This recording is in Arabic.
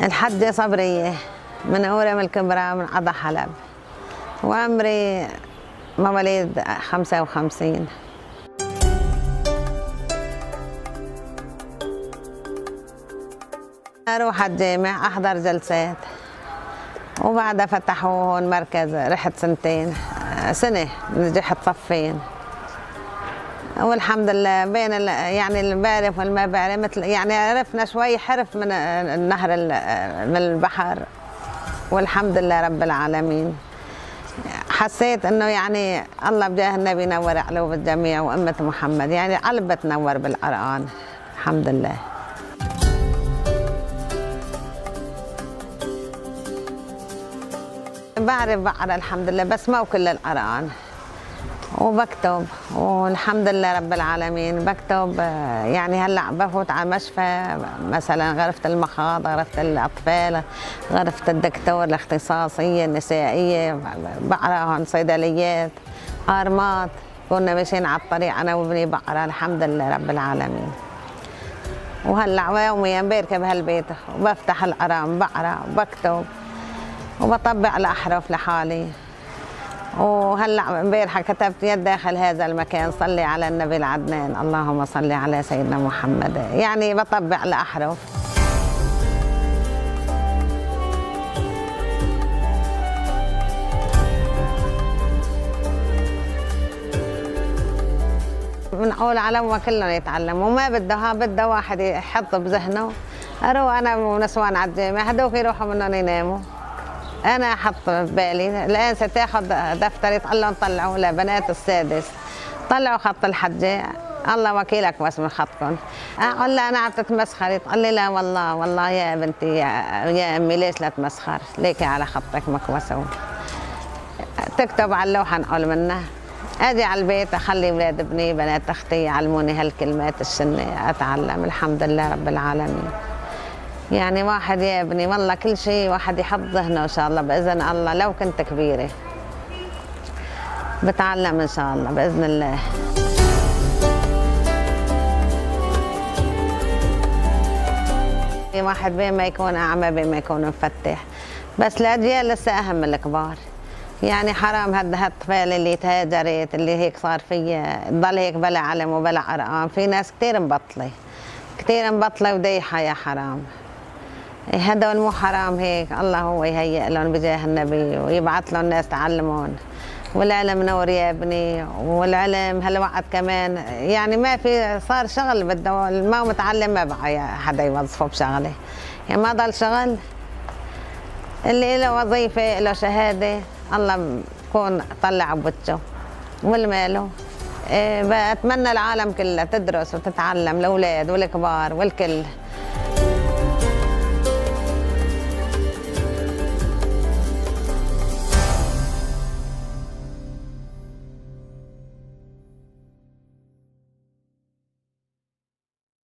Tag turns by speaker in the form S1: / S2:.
S1: الحجة صبرية من أورم الكبرى من عضا حلب، وعمري مواليد 55. أروح الجامع أحضر جلسات، وبعدها فتحوا هون مركز، رحت سنة نجحت صفين، والحمد لله بين يعني اللي بعرف والما بعرف، مثل يعني عرفنا شوي حرف من النهر من البحر، والحمد لله رب العالمين. حسيت انه يعني الله بجاه النبي نور قلوب الجميع وامة محمد، يعني قلب تنور بالقرآن الحمد لله. بعرف بقرا الحمد لله، بس مو كل القرآن، وبكتب والحمد لله رب العالمين. بكتب يعني هلا بفوت على مشفى مثلا، غرفة المخاض، غرفة الأطفال، غرفة الدكتور الاختصاصية النسائية، بقرا هون صيدليات، أرمات، كنا ماشيين على الطريق أنا وابني بقرا الحمد لله رب العالمين. وهلا يوميا بركب هالبيت وبفتح القرآن بقرا وبكتب وبطبع الأحرف لحالي. وهلا امبارحه كتبت يد داخل هذا المكان صلي على النبي العدنان، اللهم صل على سيدنا محمد، يعني بطبع الاحرف. بنقول على ما كلهم يتعلموا، وما بده واحد يحط بذهنه اروح انا ونسوان على الجامع، هدوك يروحوا منهم يناموا. أنا أحط ببالي الآن ستاخذ دفتر تقول لهم طلعوا لبنات السادس، طلعوا خط الحجة، الله وكيلك بس من خطكم. أقول لها أنا عم تتمسخري، تقول لي لا والله يا بنتي يا أمي ليش لا تمسخر، ليكي على خطك مكوسة. تكتب على اللوحة نقول منها، أجي على البيت أخلي أولاد ابني بنات أختي يعلموني هالكلمات السنة، أتعلم الحمد لله رب العالمين. يعني واحد يا ابني والله كل شيء واحد يحط ذهنه ان شاء الله باذن الله، لو كنت كبيره بتعلم ان شاء الله باذن الله. واحد بين ما يكون اعمى بين ما يكون مفتح، بس الاجيال لسه اهم من الكبار. يعني حرام هالطفال اللي تهاجرت اللي هيك صار فيها تضل هيك بلا علم وبلا قرآن. في ناس كثير مبطله وديحه، يا حرام. هدول مو حرام هيك، الله هو يهيئ لهم بجاه النبي ويبعث لهم ناس تعلمون. والعلم نور يا ابني، والعلم هالوقت كمان يعني ما في، صار شغل بده ما متعلم ما بقى حدا يوظفه بشغله، يعني ما ضل شغل. اللي له وظيفه له شهاده الله بكون طلع بوجهه والماله. بتمنى العالم كله تدرس وتتعلم، الاولاد والكبار والكل.